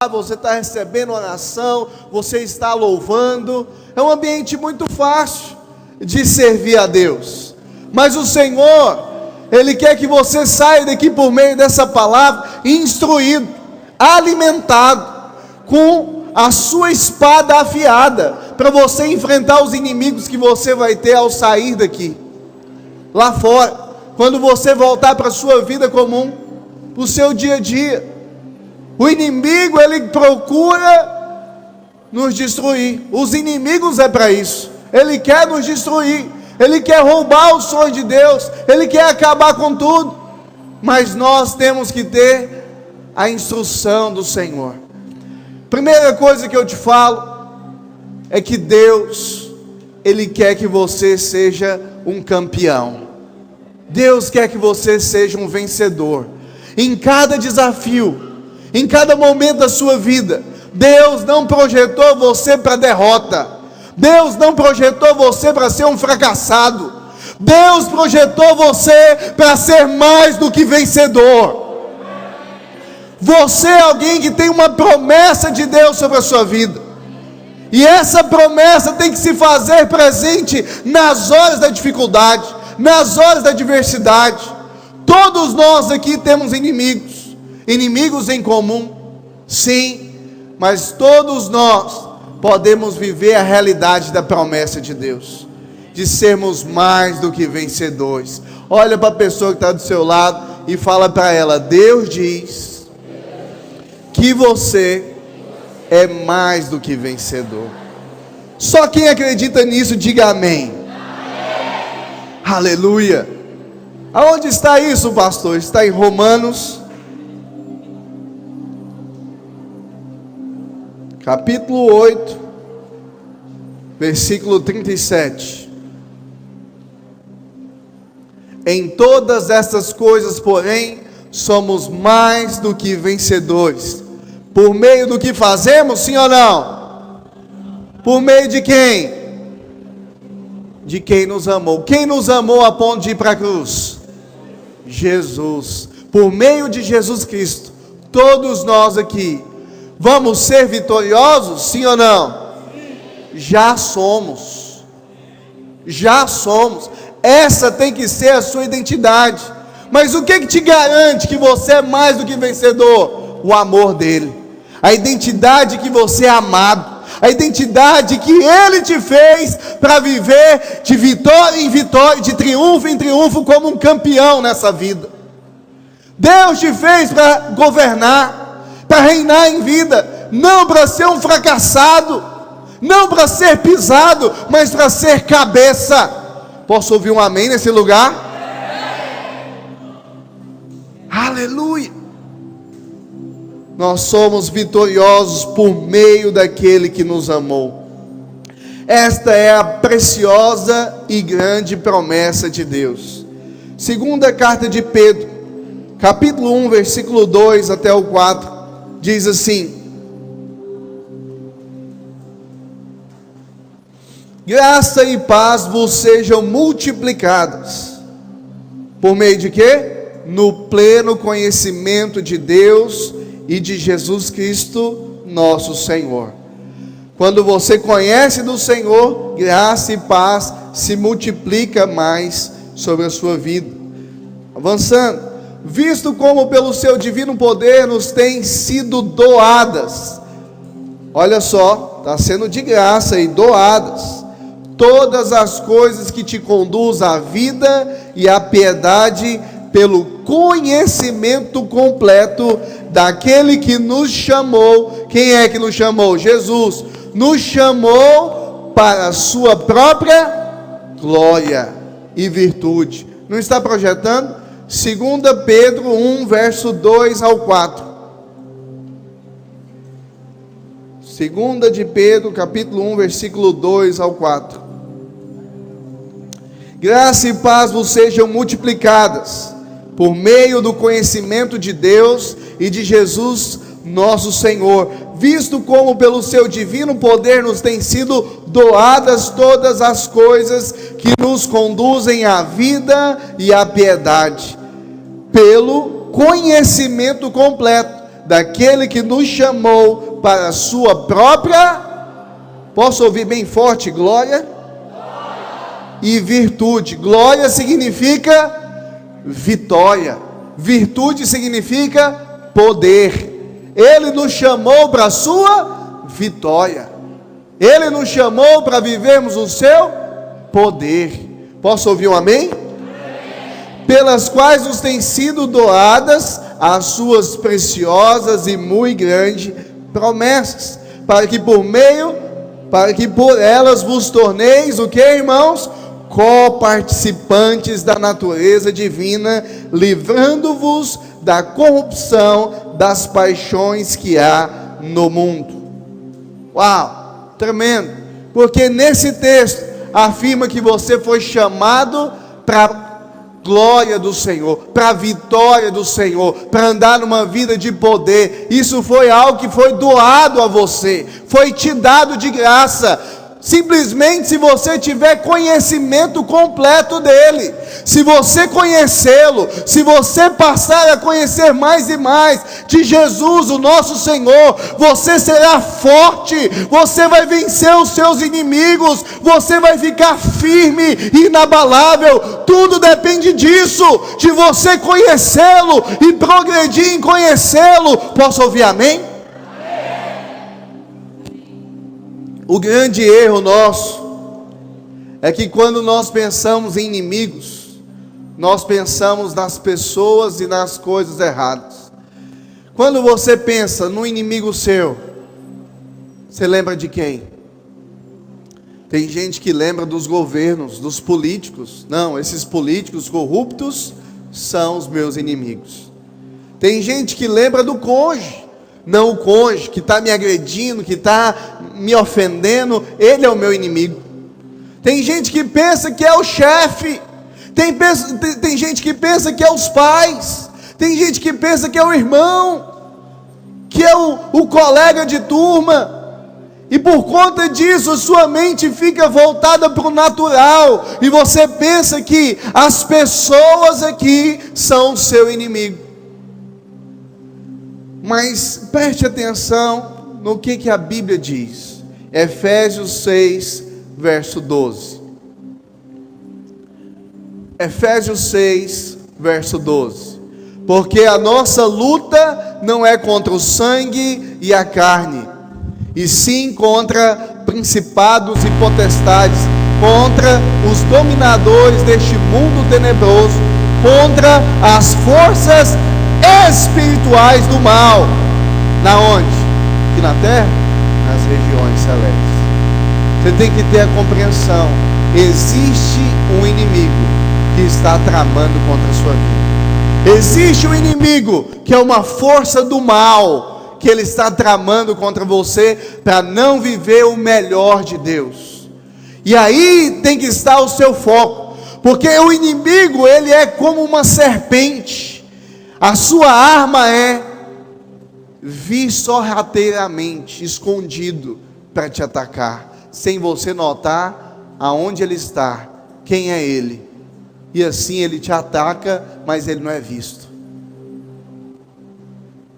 você está recebendo oração, você está louvando. É um ambiente muito fácil de servir a Deus. Mas o Senhor, Ele quer que você saia daqui por meio dessa palavra instruído, alimentado, com a sua espada afiada, para você enfrentar os inimigos que você vai ter ao sair daqui. Lá fora, quando você voltar para a sua vida comum, para o seu dia a dia, o inimigo, ele procura nos destruir. Os inimigos é para isso. Ele quer nos destruir. Ele quer roubar o sonho de Deus. Ele quer acabar com tudo. Mas nós temos que ter a instrução do Senhor. Primeira coisa que eu te falo é que Deus, Ele quer que você seja um campeão. Deus quer que você seja um vencedor. Em cada desafio, em cada momento da sua vida, Deus não projetou você para derrota. Deus não projetou você para ser um fracassado. Deus projetou você para ser mais do que vencedor. Você é alguém que tem uma promessa de Deus sobre a sua vida. E essa promessa tem que se fazer presente nas horas da dificuldade, nas horas da adversidade. Todos nós aqui temos inimigos. Inimigos em comum, sim, mas todos nós podemos viver a realidade da promessa de Deus, de sermos mais do que vencedores. Olha para a pessoa que está do seu lado e fala para ela: Deus diz que você é mais do que vencedor. Só quem acredita nisso, diga amém. Aleluia. Aonde está isso, pastor? Está em Romanos capítulo 8, versículo 37. Em todas estas coisas, porém, somos mais do que vencedores, por meio do que fazemos, sim ou não? Por meio de quem? De quem nos amou. Quem nos amou a ponto de ir para a cruz? Jesus. Por meio de Jesus Cristo, todos nós aqui vamos ser vitoriosos, sim ou não? Já somos. Já somos. Essa tem que ser a sua identidade. Mas o que te garante que você é mais do que vencedor? O amor dele. A identidade que você é amado. A identidade que Ele te fez para viver de vitória em vitória, de triunfo em triunfo, como um campeão nessa vida. Deus te fez para governar, para reinar em vida, não para ser um fracassado, não para ser pisado, mas para ser cabeça. Posso ouvir um amém nesse lugar? Aleluia. Nós somos vitoriosos por meio daquele que nos amou. Esta é a preciosa e grande promessa de Deus. Segunda carta de Pedro, capítulo 1, versículo 2 até o 4, diz assim: graça e paz vos sejam multiplicadas. Por meio de quê? No pleno conhecimento de Deus e de Jesus Cristo, nosso Senhor. Quando você conhece do Senhor, graça e paz se multiplica mais sobre a sua vida. Avançando, visto como pelo seu divino poder nos têm sido doadas, olha só, está sendo de graça e doadas, todas as coisas que te conduzem à vida e à piedade, pelo conhecimento completo daquele que nos chamou. Quem é que nos chamou? Jesus. Nos chamou para a sua própria glória e virtude. Não está projetando? 2 Pedro 1, verso 2 ao 4. 2 de Pedro, capítulo 1, versículo 2 ao 4. Graça e paz vos sejam multiplicadas por meio do conhecimento de Deus e de Jesus nosso Senhor, visto como pelo seu divino poder nos têm sido doadas todas as coisas que nos conduzem à vida e à piedade, pelo conhecimento completo daquele que nos chamou para a sua própria, posso ouvir bem forte, glória? E virtude. Glória significa vitória, virtude significa poder. Ele nos chamou para a sua vitória, Ele nos chamou para vivermos o seu poder. Posso ouvir um amém? Pelas quais nos têm sido doadas as suas preciosas e muito grandes promessas, para que por elas vos torneis o que, irmãos? Coparticipantes da natureza divina, livrando-vos da corrupção das paixões que há no mundo. Uau, tremendo, porque nesse texto afirma que você foi chamado para glória do Senhor, para a vitória do Senhor, para andar numa vida de poder. Isso foi algo que foi doado a você, foi te dado de graça. Simplesmente se você tiver conhecimento completo dele, se você conhecê-lo, se você passar a conhecer mais e mais de Jesus, o nosso Senhor, você será forte, você vai vencer os seus inimigos, você vai ficar firme e inabalável. Tudo depende disso, de você conhecê-lo e progredir em conhecê-lo. Posso ouvir amém? O grande erro nosso é que quando nós pensamos em inimigos, nós pensamos nas pessoas e nas coisas erradas. Quando você pensa no inimigo seu, você lembra de quem? Tem gente que lembra dos governos, dos políticos. Não, esses políticos corruptos são os meus inimigos. Tem gente que lembra do cônjuge. Não, o cônjuge que está me agredindo, que está me ofendendo, ele é o meu inimigo. Tem gente que pensa que é o chefe, tem gente que pensa que é os pais, tem gente que pensa que é o irmão, que é o colega de turma, e por conta disso sua mente fica voltada para o natural, e você pensa que as pessoas aqui são o seu inimigo. Mas preste atenção no que a Bíblia diz. Efésios 6, verso 12. Efésios 6, verso 12. Porque a nossa luta não é contra o sangue e a carne, e sim contra principados e potestades, contra os dominadores deste mundo tenebroso, contra as forças espirituais do mal. Na onde? Aqui na terra? Nas regiões celestes. Você tem que ter a compreensão. Existe um inimigo que está tramando contra a sua vida. Existe um inimigo que é uma força do mal, que ele está tramando contra você para não viver o melhor de Deus. E aí tem que estar o seu foco, porque o inimigo, ele é como uma serpente. A sua arma é vir sorrateiramente, escondido, para te atacar, sem você notar aonde ele está, quem é ele. E assim ele te ataca, mas ele não é visto.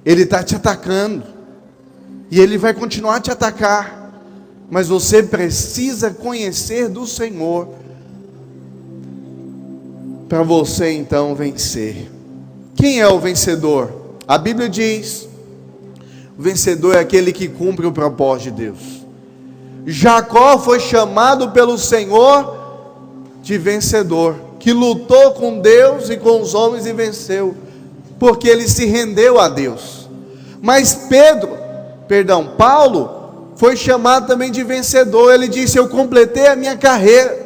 Ele está te atacando, e ele vai continuar a te atacar, mas você precisa conhecer do Senhor, para você então vencer. Quem é o vencedor? A Bíblia diz: o vencedor é aquele que cumpre o propósito de Deus. Jacó foi chamado pelo Senhor de vencedor, que lutou com Deus e com os homens e venceu, porque ele se rendeu a Deus. Mas Paulo foi chamado também de vencedor. Ele disse: eu completei a minha carreira,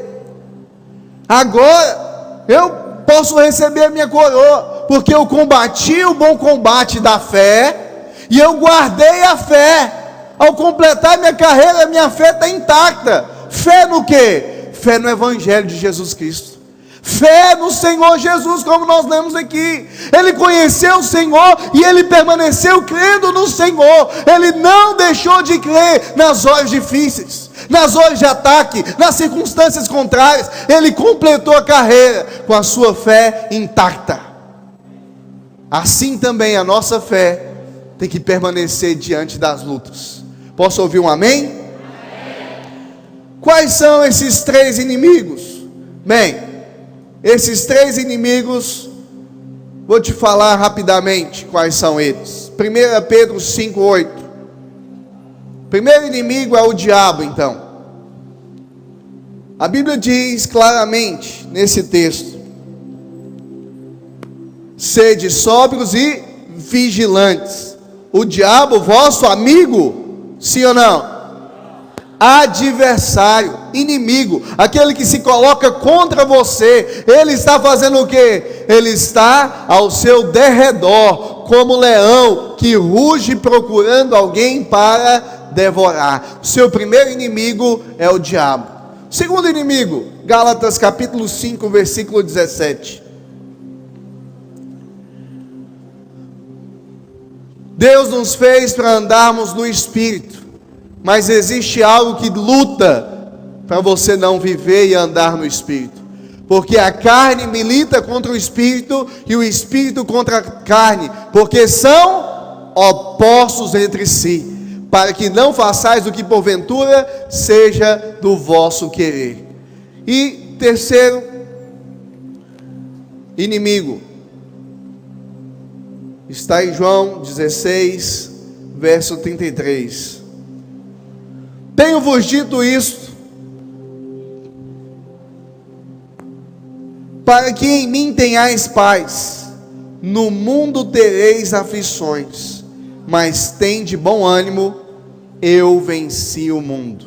agora eu posso receber a minha coroa, porque eu combati o bom combate da fé, e eu guardei a fé. Ao completar minha carreira, a minha fé está intacta. Fé no quê? Fé no Evangelho de Jesus Cristo, fé no Senhor Jesus, como nós lemos aqui. Ele conheceu o Senhor e ele permaneceu crendo no Senhor. Ele não deixou de crer nas horas difíceis, nas horas de ataque, nas circunstâncias contrárias. Ele completou a carreira com a sua fé intacta. Assim também a nossa fé tem que permanecer diante das lutas. Posso ouvir um amém? Amém. Quais são esses 3 inimigos? Bem, esses 3 inimigos, vou te falar rapidamente quais são eles. 1 Pedro 5,8. Primeiro inimigo é o diabo, então. A Bíblia diz claramente nesse texto: sede sóbrios e vigilantes. O diabo, vosso amigo, sim ou não? Adversário, inimigo, aquele que se coloca contra você. Ele está fazendo o quê? Ele está ao seu derredor, como leão que ruge procurando alguém para devorar. O seu primeiro inimigo é o diabo. Segundo inimigo, Gálatas capítulo 5, versículo 17. Deus nos fez para andarmos no Espírito, mas existe algo que luta para você não viver e andar no Espírito, porque a carne milita contra o Espírito e o Espírito contra a carne, porque são opostos entre si, para que não façais o que porventura seja do vosso querer. E terceiro inimigo está em João 16, verso 33. Tenho-vos dito isto, para que em mim tenhais paz. No mundo tereis aflições, mas tende bom ânimo, eu venci o mundo.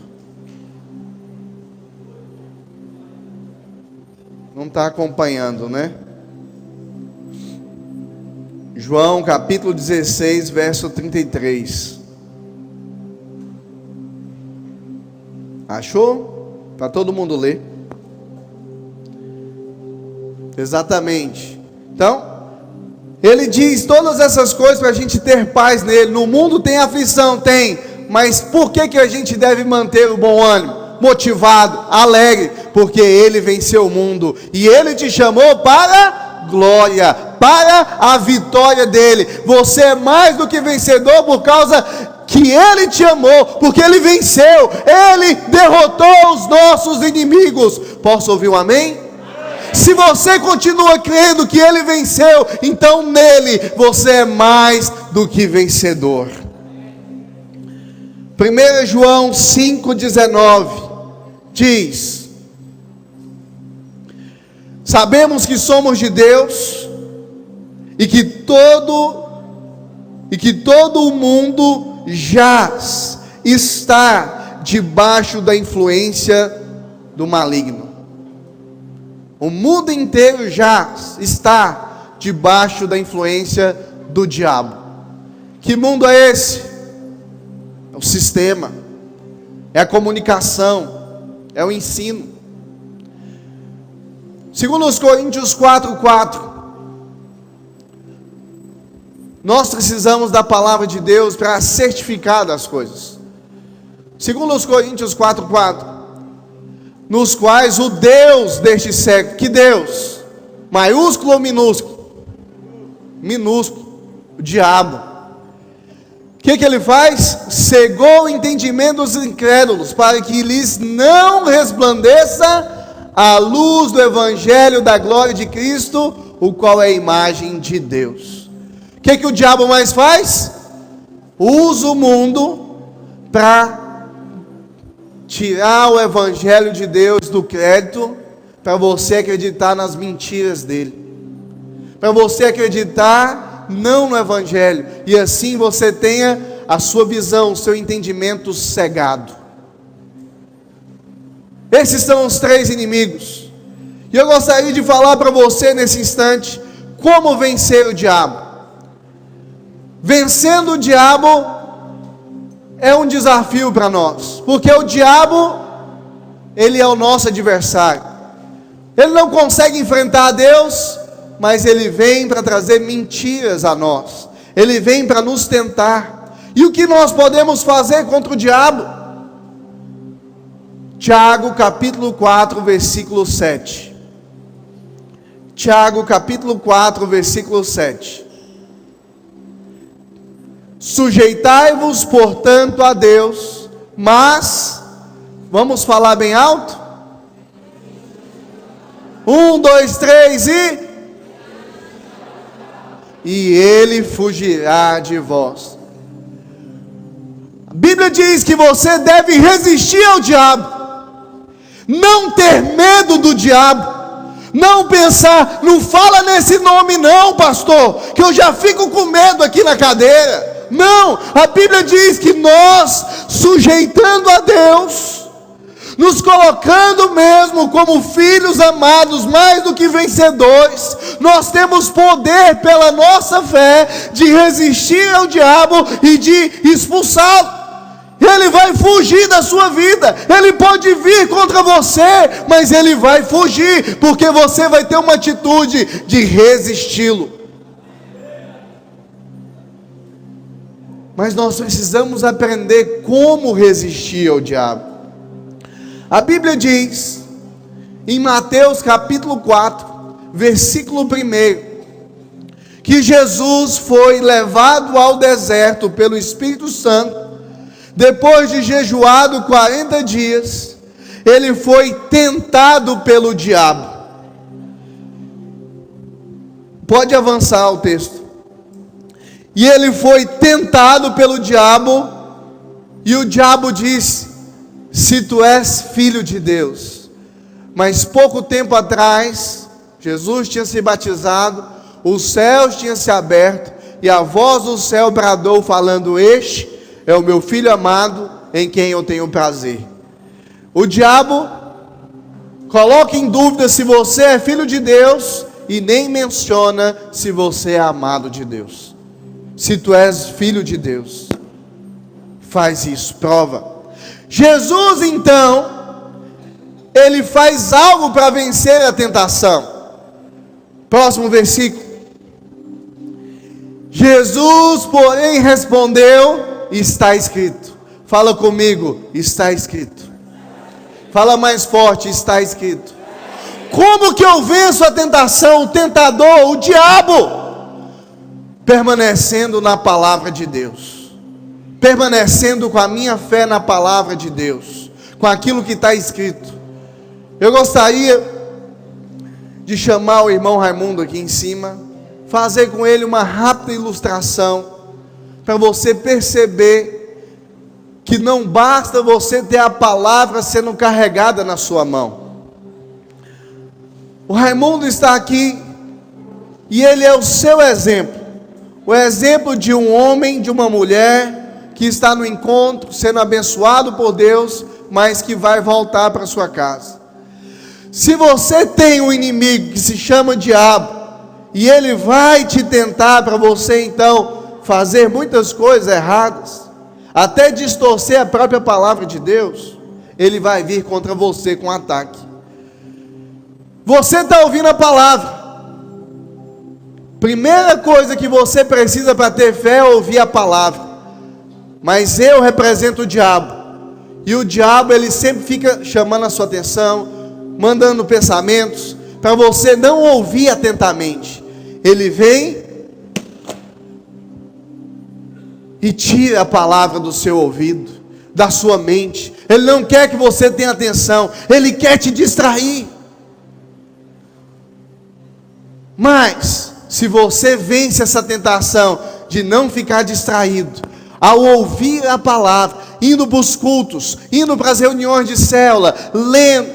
Não está acompanhando, né? João capítulo 16, verso 33. Achou? Para todo mundo ler. Exatamente. Então, ele diz todas essas coisas para a gente ter paz nele. No mundo tem aflição, tem. Mas por que a gente deve manter o bom ânimo? Motivado, alegre, porque ele venceu o mundo. E ele te chamou para glória, para a vitória dele. Você é mais do que vencedor por causa que ele te amou, porque ele venceu, ele derrotou os nossos inimigos. Posso ouvir um amém? Se você continua crendo que ele venceu, então nele você é mais do que vencedor. 1 João 5,19 diz: sabemos que somos de Deus e que todo o mundo jaz, está debaixo da influência do maligno. O mundo inteiro jaz, está debaixo da influência do diabo. Que mundo é esse? É o sistema, é a comunicação, é o ensino. Segundo os Coríntios 4:4, nós precisamos da palavra de Deus para certificar das coisas. Segundo os Coríntios 4:4, nos quais o Deus deste século, que Deus? Maiúsculo ou minúsculo? Minúsculo, o diabo. O que ele faz? Cegou o entendimento dos incrédulos, para que lhes não resplandeça a luz do evangelho da glória de Cristo, o qual é a imagem de Deus. O que o diabo mais faz? Usa o mundo para tirar o evangelho de Deus do crédito, para você acreditar nas mentiras dele, para você acreditar não no evangelho, e assim você tenha a sua visão, o seu entendimento cegado. Esses são os 3 inimigos, e eu gostaria de falar para você nesse instante, como vencer o diabo. Vencendo o diabo é um desafio para nós, porque o diabo, ele é o nosso adversário. Ele não consegue enfrentar a Deus, mas ele vem para trazer mentiras a nós. Ele vem para nos tentar. E o que nós podemos fazer contra o diabo? Tiago capítulo 4, versículo 7. Tiago capítulo 4, versículo 7. Sujeitai-vos, portanto, a Deus, mas, vamos falar bem alto? 1, 2, 3 e ele fugirá de vós. A Bíblia diz que você deve resistir ao diabo, não ter medo do diabo, não pensar, não fala nesse nome não, pastor, que eu já fico com medo aqui na cadeira. Não, a Bíblia diz que nós, sujeitando a Deus, nos colocando mesmo como filhos amados, mais do que vencedores, nós temos poder pela nossa fé de resistir ao diabo e de expulsá-lo. Ele vai fugir da sua vida. Ele pode vir contra você, mas ele vai fugir, porque você vai ter uma atitude de resisti-lo. Mas nós precisamos aprender como resistir ao diabo. A Bíblia diz, em Mateus capítulo 4, versículo 1, que Jesus foi levado ao deserto pelo Espírito Santo. Depois de jejuado 40 dias, ele foi tentado pelo diabo. Pode avançar o texto. E ele foi tentado pelo diabo, e o diabo disse: se tu és filho de Deus. Mas pouco tempo atrás, Jesus tinha se batizado, os céus tinham se aberto, e a voz do céu bradou falando: este é o meu filho amado, em quem eu tenho prazer. O diabo coloca em dúvida se você é filho de Deus, e nem menciona se você é amado de Deus. Se tu és filho de Deus, faz isso, prova. Jesus então, ele faz algo para vencer a tentação. Próximo versículo. Jesus, porém, respondeu: está escrito. Fala comigo, está escrito. Fala mais forte, está escrito. Como que eu venço a tentação, o tentador, o diabo? Permanecendo na palavra de Deus, permanecendo com a minha fé na palavra de Deus, com aquilo que está escrito. Eu gostaria de chamar o irmão Raimundo aqui em cima, fazer com ele uma rápida ilustração, para você perceber que não basta você ter a palavra sendo carregada na sua mão. O Raimundo está aqui, e ele é o seu exemplo, o exemplo de um homem, de uma mulher, que está no encontro, sendo abençoado por Deus, mas que vai voltar para sua casa. Se você tem um inimigo que se chama diabo, e ele vai te tentar para você então fazer muitas coisas erradas, até distorcer a própria palavra de Deus, ele vai vir contra você com ataque. Você está ouvindo a palavra. Primeira coisa que você precisa para ter fé é ouvir a palavra. Mas eu represento o diabo, e o diabo ele sempre fica chamando a sua atenção, mandando pensamentos, para você não ouvir atentamente. Ele vem e tira a palavra do seu ouvido, da sua mente. Ele não quer que você tenha atenção, ele quer te distrair. Mas se você vence essa tentação de não ficar distraído, ao ouvir a palavra, indo para os cultos, indo para as reuniões de célula, lendo,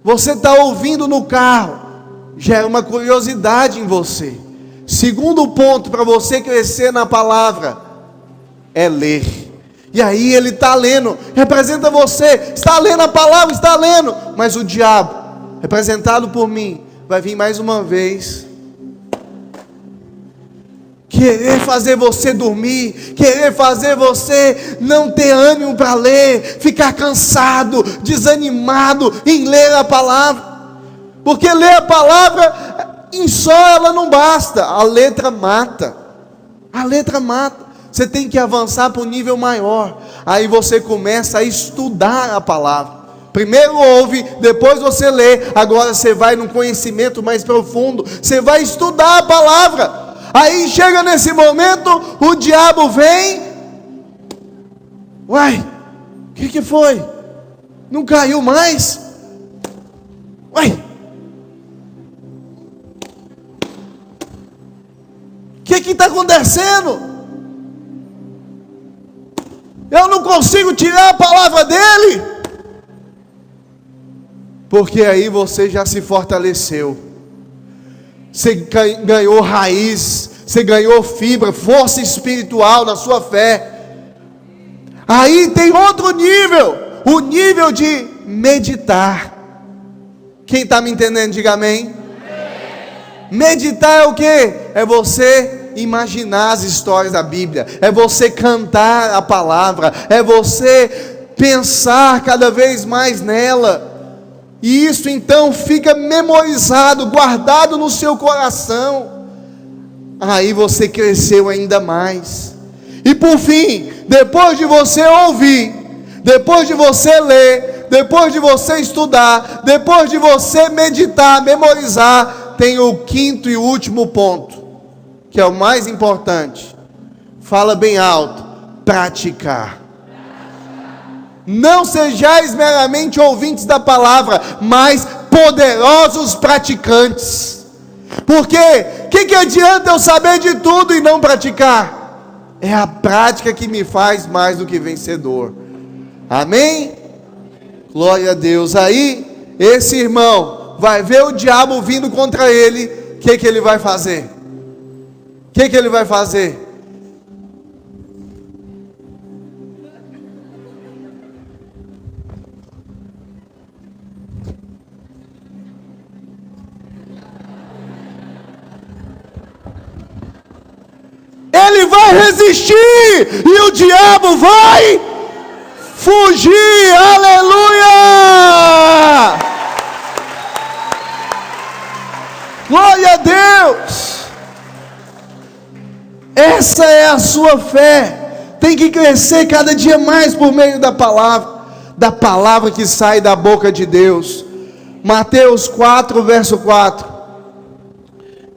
você está ouvindo no carro, gera uma curiosidade em você. Segundo ponto para você crescer na palavra é ler. E aí ele está lendo, representa você, está lendo a palavra, está lendo, mas o diabo, representado por mim, vai vir mais uma vez querer fazer você dormir, querer fazer você não ter ânimo para ler, ficar cansado, desanimado em ler a palavra, porque ler a palavra em só ela não basta, a letra mata, você tem que avançar para um nível maior, aí você começa a estudar a palavra. Primeiro ouve, depois você lê, agora você vai num conhecimento mais profundo, você vai estudar a palavra. Aí chega nesse momento, o diabo vem. Uai, o que foi? Não caiu mais? Uai, o que está acontecendo? Eu não consigo tirar a palavra dele. Porque aí você já se fortaleceu, você ganhou raiz, você ganhou fibra, força espiritual na sua fé. Aí tem outro nível, o nível de meditar. Quem está me entendendo, diga amém. Meditar é o que? É você imaginar as histórias da Bíblia, é você cantar a palavra, é você pensar cada vez mais nela. E isso então fica memorizado, guardado no seu coração. Aí você cresceu ainda mais. E por fim, depois de você ouvir, depois de você ler, depois de você estudar, depois de você meditar, memorizar, tem o quinto e último ponto, que é o mais importante. Fala bem alto: praticar. Não sejais meramente ouvintes da palavra, mas poderosos praticantes. Porque que adianta eu saber de tudo e não praticar? É a prática que me faz mais do que vencedor. Amém? Glória a Deus. Aí esse irmão vai ver o diabo vindo contra ele. O que ele vai fazer? O que ele vai fazer? Ele vai resistir e o diabo vai fugir. Aleluia! Glória a Deus! Essa é a sua fé. Tem que crescer cada dia mais por meio da palavra que sai da boca de Deus. Mateus 4, verso 4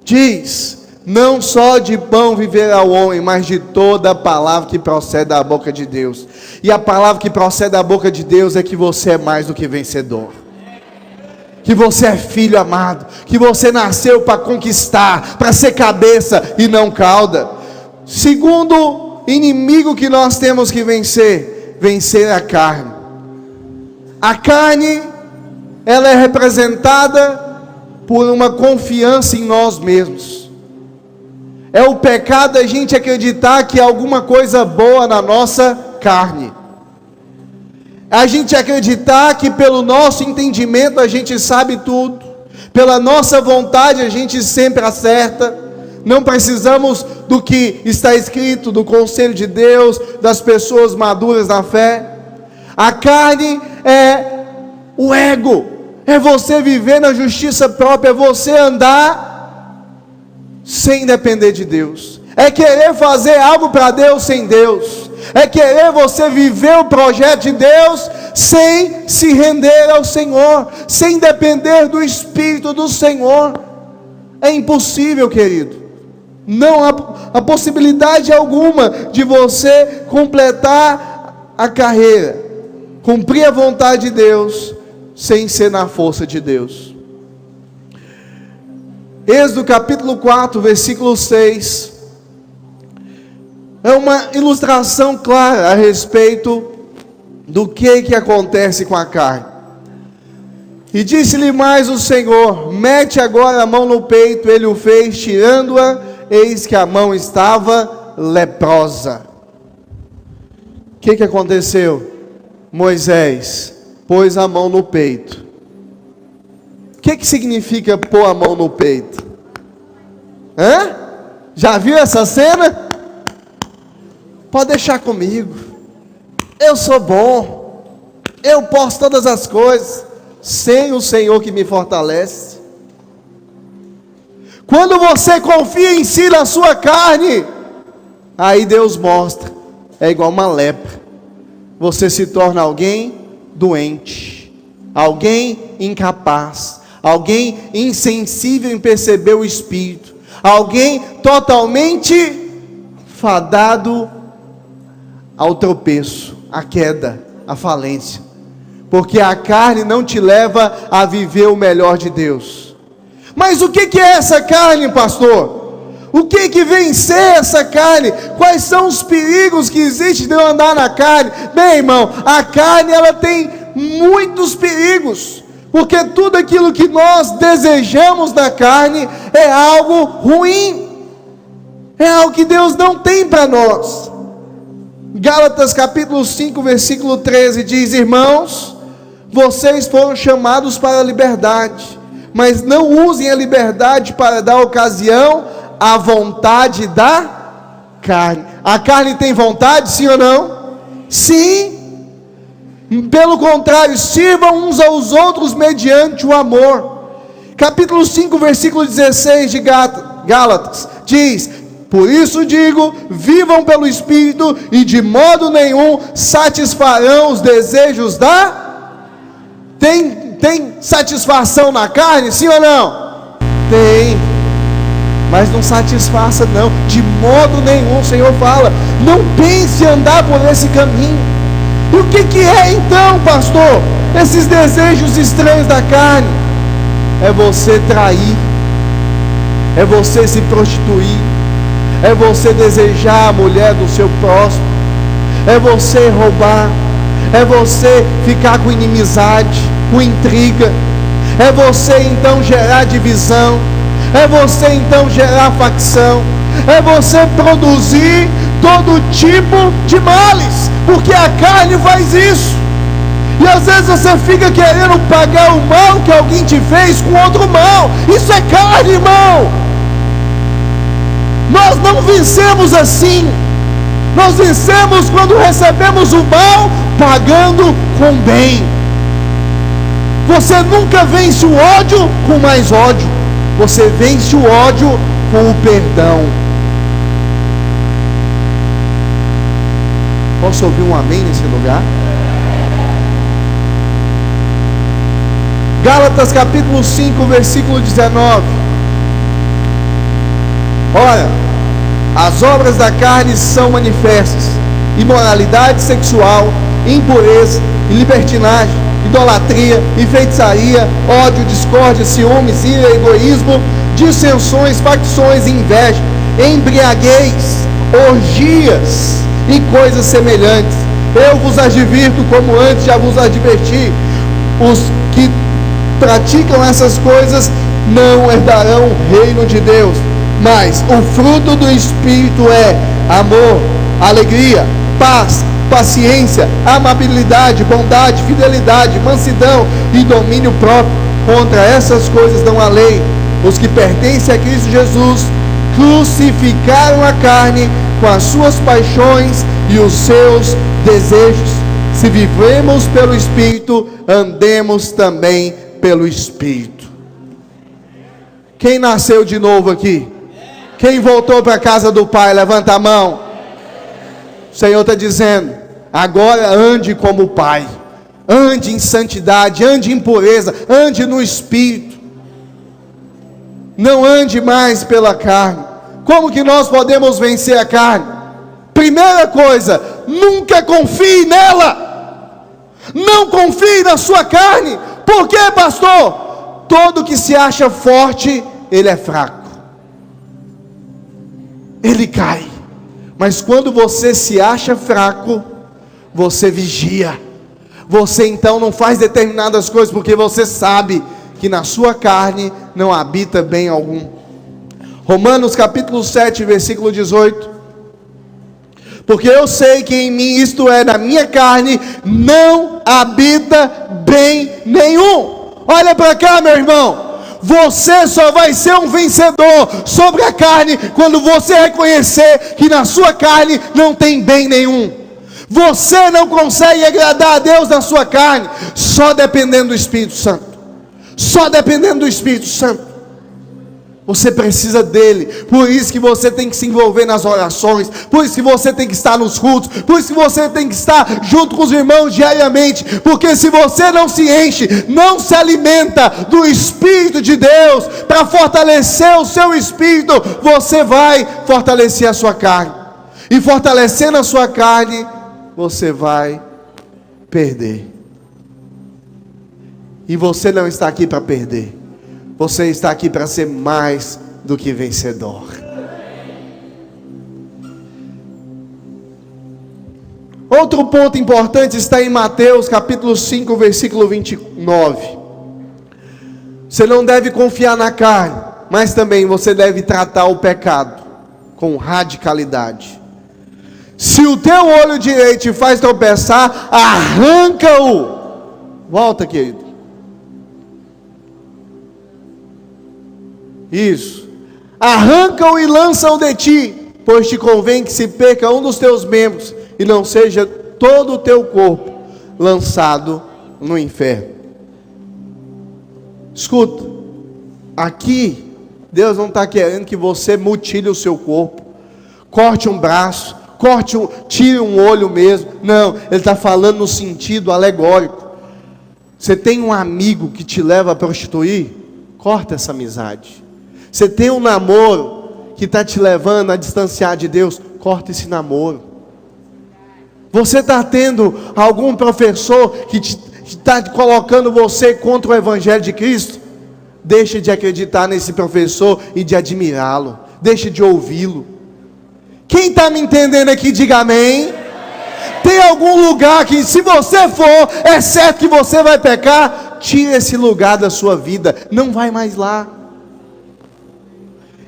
diz: não só de pão viverá o homem, mas de toda a palavra que procede da boca de Deus. E a palavra que procede da boca de Deus é que você é mais do que vencedor, que você é filho amado, que você nasceu para conquistar, para ser cabeça e não cauda. Segundo inimigo que nós temos que vencer a carne. A carne, ela é representada por uma confiança em nós mesmos. É o pecado a gente acreditar que há alguma coisa boa na nossa carne. A gente acreditar que pelo nosso entendimento a gente sabe tudo. Pela nossa vontade a gente sempre acerta. Não precisamos do que está escrito, do conselho de Deus, das pessoas maduras na fé. A carne é o ego. É você viver na justiça própria, é você andar sem depender de Deus, é querer fazer algo para Deus sem Deus, é querer você viver o projeto de Deus sem se render ao Senhor, sem depender do Espírito do Senhor. É impossível, querido. Não há possibilidade alguma de você completar a carreira, cumprir a vontade de Deus, sem ser na força de Deus. Êxodo capítulo 4, versículo 6, é uma ilustração clara a respeito do que acontece com a carne. E disse-lhe mais o Senhor: mete agora a mão no peito. Ele o fez, tirando-a, eis que a mão estava leprosa. O que aconteceu? Moisés pôs a mão no peito. O que significa pôr a mão no peito? Já viu essa cena? Pode deixar comigo. Eu sou bom. Eu posso todas as coisas. Sem o Senhor que me fortalece. Quando você confia em si, na sua carne, aí Deus mostra. É igual uma lepra. Você se torna alguém doente. Alguém incapaz. Alguém insensível em perceber o Espírito, alguém totalmente fadado ao tropeço, à queda, à falência, porque a carne não te leva a viver o melhor de Deus. Mas o que é essa carne, pastor? O que vem ser essa carne? Quais são os perigos que existem de eu andar na carne? Bem, irmão, a carne ela tem muitos perigos, porque tudo aquilo que nós desejamos na carne é algo ruim, é algo que Deus não tem para nós. Gálatas capítulo 5, versículo 13 diz: irmãos, vocês foram chamados para a liberdade, mas não usem a liberdade para dar ocasião à vontade da carne. A carne tem vontade, sim ou não? Sim. Pelo contrário, sirvam uns aos outros mediante o amor. Capítulo 5, versículo 16 de Gálatas diz: por isso digo, vivam pelo Espírito, e de modo nenhum satisfarão os desejos da... Tem satisfação na carne, sim ou não? Tem, mas não satisfaça não, de modo nenhum. O Senhor fala, não pense em andar por esse caminho. E o que é então, pastor, esses desejos estranhos da carne? É você trair, é você se prostituir, é você desejar a mulher do seu próximo, é você roubar, é você ficar com inimizade, com intriga, é você então gerar divisão, é você então gerar facção, é você produzir todo tipo de males, porque a carne faz isso. E às vezes você fica querendo pagar o mal que alguém te fez com outro mal. Isso é carne, irmão. Nós não vencemos assim. Nós vencemos quando recebemos o mal pagando com bem. Você nunca vence o ódio com mais ódio. Você vence o ódio com o perdão. Posso ouvir um amém nesse lugar? Gálatas capítulo 5, versículo 19. Ora, as obras da carne são manifestas: imoralidade sexual, impureza e libertinagem, idolatria e feitiçaria, ódio, discórdia, ciúmes, ira, egoísmo, dissensões, facções, inveja, embriaguez, orgias e coisas semelhantes. Eu vos advirto, como antes já vos adverti: os que praticam essas coisas não herdarão o reino de Deus. Mas o fruto do Espírito é amor, alegria, paz, paciência, amabilidade, bondade, fidelidade, mansidão e domínio próprio. Contra essas coisas não há lei. Os que pertencem a Cristo Jesus crucificaram a carne com as suas paixões e os seus desejos. Se vivemos pelo Espírito, andemos também pelo Espírito. Quem nasceu de novo aqui? Quem voltou para a casa do Pai? Levanta a mão. O Senhor está dizendo: agora ande como o Pai. Ande em santidade, ande em pureza, ande no Espírito. Não ande mais pela carne. Como que nós podemos vencer a carne? Primeira coisa, nunca confie nela. Não confie na sua carne. Por quê, pastor? Todo que se acha forte, ele é fraco, ele cai. Mas quando você se acha fraco, você vigia. Você então não faz determinadas coisas, porque você sabe que na sua carne não habita bem algum. Romanos capítulo 7, versículo 18. Porque eu sei que em mim, isto é, na minha carne, não habita bem nenhum. Olha para cá, meu irmão. Você só vai ser um vencedor sobre a carne quando você reconhecer que na sua carne não tem bem nenhum. Você não consegue agradar a Deus na sua carne, só dependendo do Espírito Santo. Só dependendo do Espírito Santo. Você precisa dele. Por isso que você tem que se envolver nas orações. Por isso que você tem que estar nos cultos. Por isso que você tem que estar junto com os irmãos diariamente. Porque se você não se enche, não se alimenta do Espírito de Deus para fortalecer o seu espírito, você vai fortalecer a sua carne. E fortalecendo a sua carne, você vai perder. E você não está aqui para perder. Você está aqui para ser mais do que vencedor. Outro ponto importante está em Mateus capítulo 5, versículo 29. Você não deve confiar na carne, mas também você deve tratar o pecado com radicalidade. Se o teu olho direito te faz tropeçar, arranca-o. Volta, querido. Isso. Arranca-o e lança-o de ti, pois te convém que se perca um dos teus membros e não seja todo o teu corpo lançado no inferno. Escuta, aqui Deus não está querendo que você mutile o seu corpo, corte um braço, tire um olho mesmo. Não, Ele está falando no sentido alegórico. Você tem um amigo que te leva a prostituir? Corta essa amizade. Você tem um namoro que está te levando a distanciar de Deus? Corta esse namoro. Você está tendo algum professor que está colocando você contra o Evangelho de Cristo? Deixe de acreditar nesse professor e de admirá-lo. Deixe de ouvi-lo. Quem está me entendendo aqui, diga amém. Tem algum lugar que, se você for, é certo que você vai pecar? Tire esse lugar da sua vida. Não vai mais lá.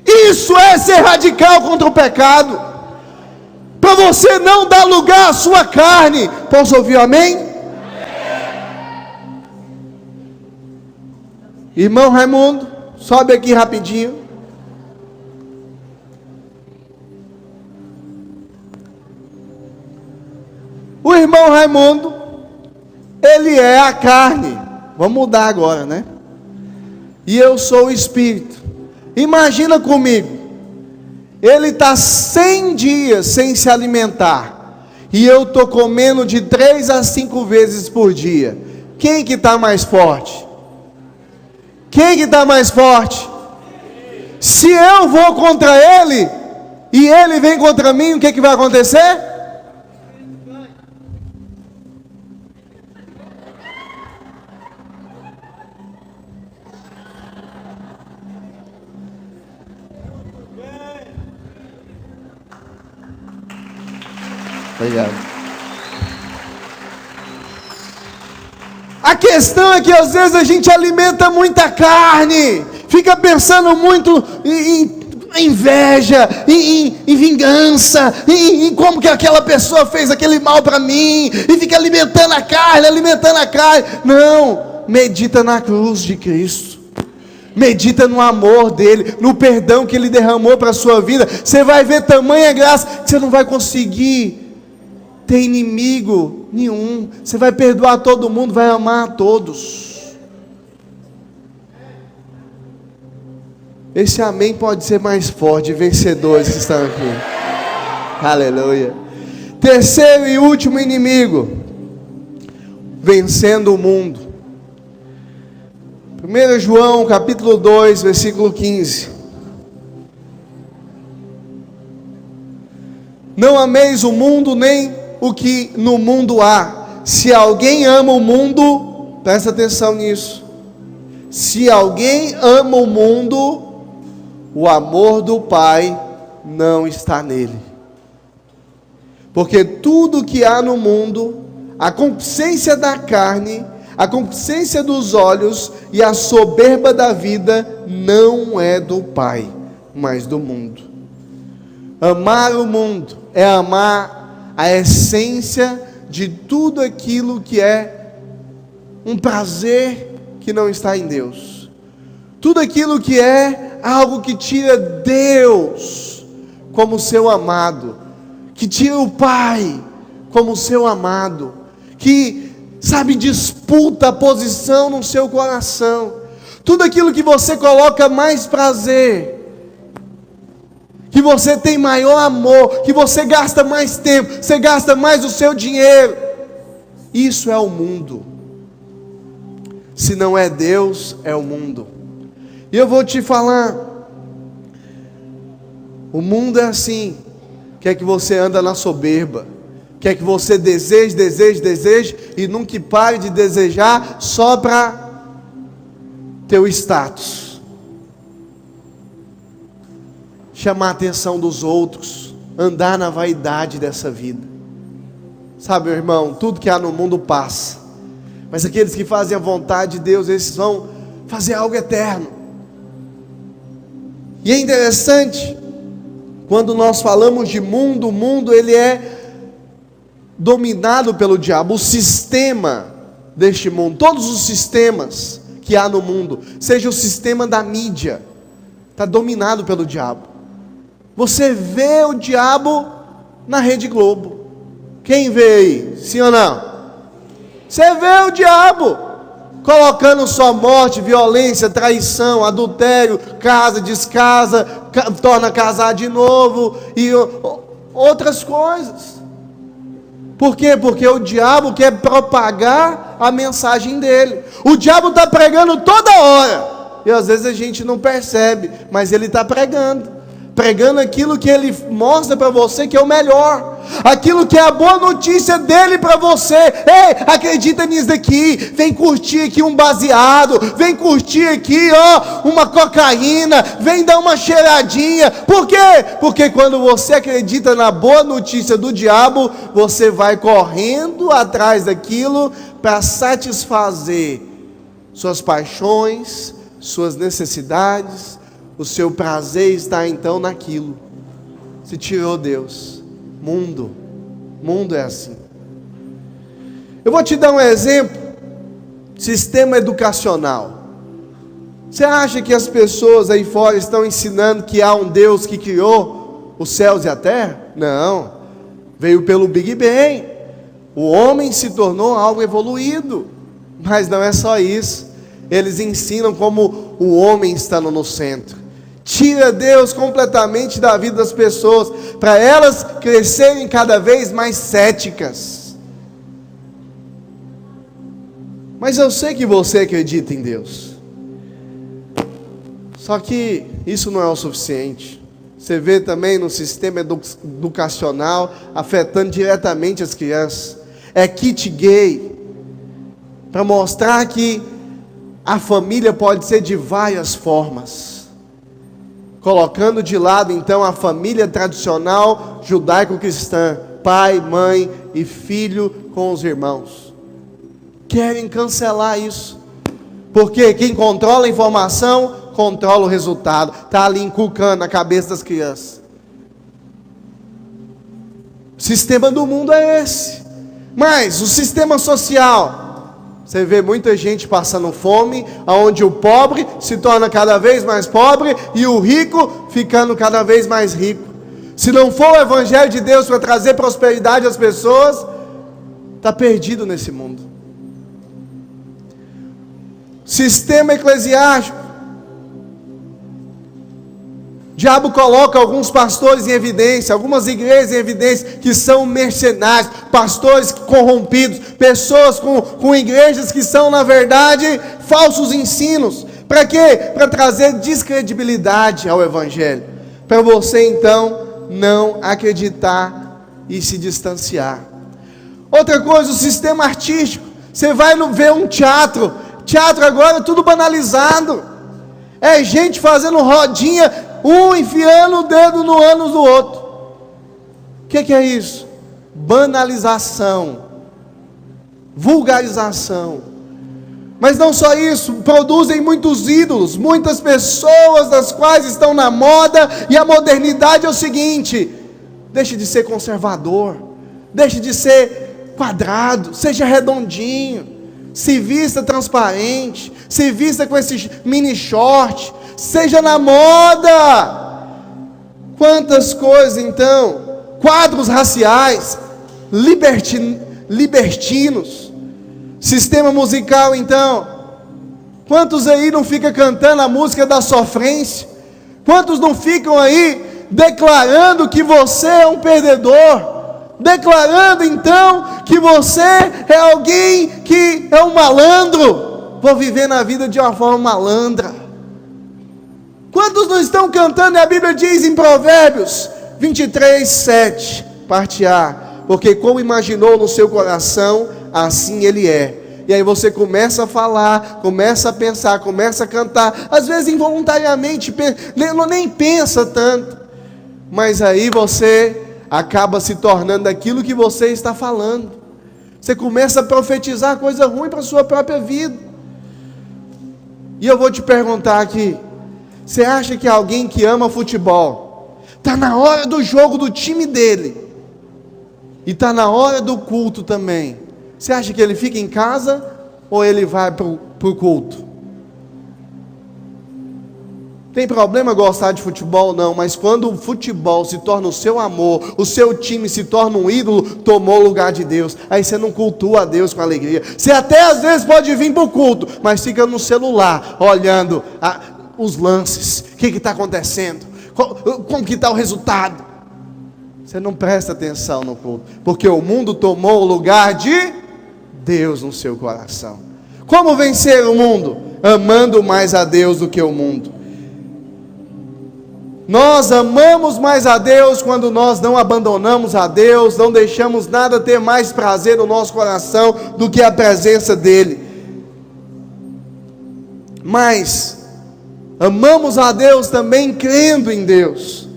Isso é ser radical contra o pecado. Para você não dar lugar à sua carne. Posso ouvir amém? Irmão Raimundo, sobe aqui rapidinho. O irmão Raimundo, ele é a carne. Vamos mudar agora, né? E eu sou o espírito. Imagina comigo, ele está 100 dias sem se alimentar, e eu estou comendo de 3 a 5 vezes por dia. Quem que está mais forte? Quem que está mais forte? Se eu vou contra ele, e ele vem contra mim, o que vai acontecer? Obrigado. A questão é que às vezes a gente alimenta muita carne, fica pensando muito em inveja, em vingança, em como que aquela pessoa fez aquele mal para mim, e fica alimentando a carne. Não, medita na cruz de Cristo. Medita no amor dele, no perdão que ele derramou para a sua vida. Você vai ver tamanha graça que você não vai conseguir ter inimigo nenhum. Você vai perdoar todo mundo, vai amar a todos. Esse amém pode ser mais forte, vencedores que estão aqui. Aleluia. Terceiro e último inimigo, vencendo o mundo. 1 João capítulo 2, versículo 15. Não ameis o mundo, nem o que no mundo há. Se alguém ama o mundo, presta atenção nisso. Se alguém ama o mundo, o amor do Pai não está nele. Porque tudo que há no mundo, a concupiscência da carne, a concupiscência dos olhos e a soberba da vida, não é do Pai, mas do mundo. Amar o mundo é amar a essência de tudo aquilo que é um prazer que não está em Deus. Tudo aquilo que é algo que tira Deus como seu amado, que tira o Pai como seu amado, que, sabe, disputa a posição no seu coração. Tudo aquilo que você coloca mais prazer, que você tem maior amor, que você gasta mais tempo, você gasta mais o seu dinheiro, isso é o mundo. Se não é Deus, é o mundo. E eu vou te falar, o mundo é assim, quer que você anda na soberba, quer que você deseje, e nunca pare de desejar só para ter o status, chamar a atenção dos outros, andar na vaidade dessa vida. Sabe, meu irmão, tudo que há no mundo passa, mas aqueles que fazem a vontade de Deus, esses vão fazer algo eterno. E é interessante, quando nós falamos de mundo, o mundo ele é dominado pelo diabo. O sistema deste mundo, todos os sistemas que há no mundo, seja o sistema da mídia, está dominado pelo diabo. Você vê o diabo na Rede Globo. Quem vê aí? Sim ou não? Você vê o diabo colocando só morte, violência, traição, adultério, casa, descasa, torna casar de novo e outras coisas. Por quê? Porque o diabo quer propagar a mensagem dele. O diabo está pregando toda hora, e às vezes a gente não percebe, mas ele está pregando aquilo que ele mostra para você que é o melhor, aquilo que é a boa notícia dele para você. Ei, acredita nisso daqui, vem curtir aqui um baseado, vem curtir aqui uma cocaína, vem dar uma cheiradinha. Por quê? Porque quando você acredita na boa notícia do diabo, você vai correndo atrás daquilo para satisfazer suas paixões, suas necessidades. O seu prazer está então naquilo. Se tirou Deus. Mundo é assim. Eu vou te dar um exemplo. Sistema educacional. Você acha que as pessoas aí fora estão ensinando que há um Deus que criou os céus e a terra? Não. Veio pelo Big Bang. O homem se tornou algo evoluído. Mas não é só isso. Eles ensinam como o homem está no centro. Tira Deus completamente da vida das pessoas, para elas crescerem cada vez mais céticas. Mas eu sei que você acredita em Deus. Só que isso não é o suficiente. Você vê também no sistema educacional afetando diretamente as crianças. É kit gay, para mostrar que a família pode ser de várias formas, colocando de lado então a família tradicional judaico-cristã, pai, mãe e filho com os irmãos. Querem cancelar isso, porque quem controla a informação, controla o resultado, está ali inculcando na cabeça das crianças. O sistema do mundo é esse. Mas o sistema social, você vê muita gente passando fome, onde o pobre se torna cada vez mais pobre e o rico ficando cada vez mais rico. Se não for o evangelho de Deus para trazer prosperidade às pessoas, está perdido nesse mundo. Sistema eclesiástico. O diabo coloca alguns pastores em evidência, algumas igrejas em evidência, que são mercenários, pastores corrompidos, pessoas com igrejas que são, na verdade, falsos ensinos. Para quê? Para trazer descredibilidade ao evangelho, para você então não acreditar e se distanciar. Outra coisa, o sistema artístico. Você vai ver um teatro agora é tudo banalizado, é gente fazendo rodinha, um enfiando o dedo no ânus do outro. O que é isso? Banalização, vulgarização. Mas não só isso, produzem muitos ídolos, muitas pessoas das quais estão na moda. E a modernidade é o seguinte: deixe de ser conservador, deixe de ser quadrado, seja redondinho, se vista transparente, se vista com esses mini short, seja na moda. Quantas coisas então, quadros raciais, libertinos, sistema musical então, Quantos aí não ficam cantando a música da sofrência? Quantos não ficam aí declarando que você é um perdedor? Declarando então que você é alguém que é um malandro. Vou viver na vida de uma forma malandra. Quantos não estão cantando? E a Bíblia diz em Provérbios 23, 7, parte A: porque como imaginou no seu coração, assim ele é. E aí você começa a falar, começa a pensar, começa a cantar, às vezes involuntariamente, nem pensa tanto, mas aí você acaba se tornando aquilo que você está falando. Você começa a profetizar coisa ruim para a sua própria vida. E eu vou te perguntar aqui: você acha que alguém que ama futebol, está na hora do jogo do time dele, e está na hora do culto também, você acha que ele fica em casa ou ele vai para o culto? Tem problema gostar de futebol? Não, mas quando o futebol se torna o seu amor, o seu time se torna um ídolo, tomou o lugar de Deus, aí você não cultua a Deus com alegria. Você até às vezes pode vir para o culto, mas fica no celular, olhando os lances, o que está acontecendo, como que está o resultado. Você não presta atenção no culto, porque o mundo tomou o lugar de Deus no seu coração. Como vencer o mundo? Amando mais a Deus do que o mundo. Nós amamos mais a Deus quando nós não abandonamos a Deus, não deixamos nada ter mais prazer no nosso coração do que a presença dEle. Mas amamos a Deus também crendo em Deus.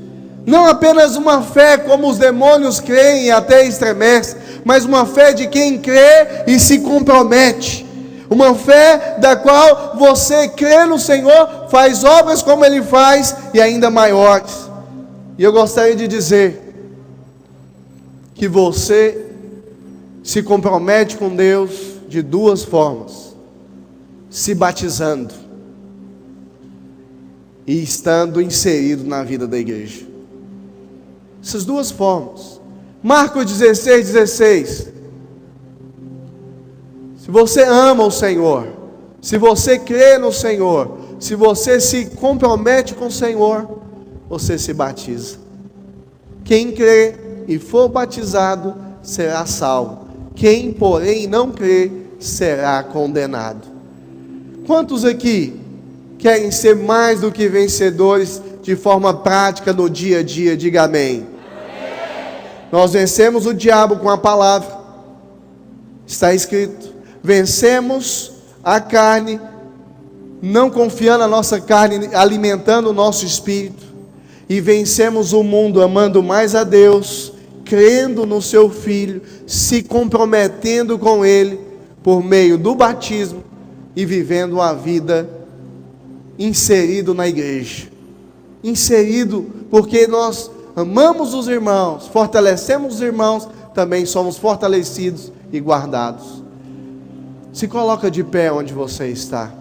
Não apenas uma fé como os demônios creem e até estremecem, mas uma fé de quem crê e se compromete. Uma fé da qual você crê no Senhor, faz obras como Ele faz e ainda maiores. E eu gostaria de dizer que você se compromete com Deus de duas formas: se batizando e estando inserido na vida da igreja. Essas duas formas. Marcos 16, 16. Se você ama o Senhor, se você crê no Senhor, se você se compromete com o Senhor, você se batiza. Quem crê e for batizado será salvo. Quem, porém, não crê será condenado. Quantos aqui querem ser mais do que vencedores de forma prática no dia a dia? Diga amém. Nós vencemos o diabo com a palavra. Está escrito: vencemos a carne, não confiando na nossa carne, alimentando o nosso espírito. E vencemos o mundo amando mais a Deus, crendo no seu Filho, se comprometendo com Ele por meio do batismo e vivendo uma vida inserido na igreja. Inserido porque nós amamos os irmãos, fortalecemos os irmãos, também somos fortalecidos e guardados. Se coloca de pé onde você está.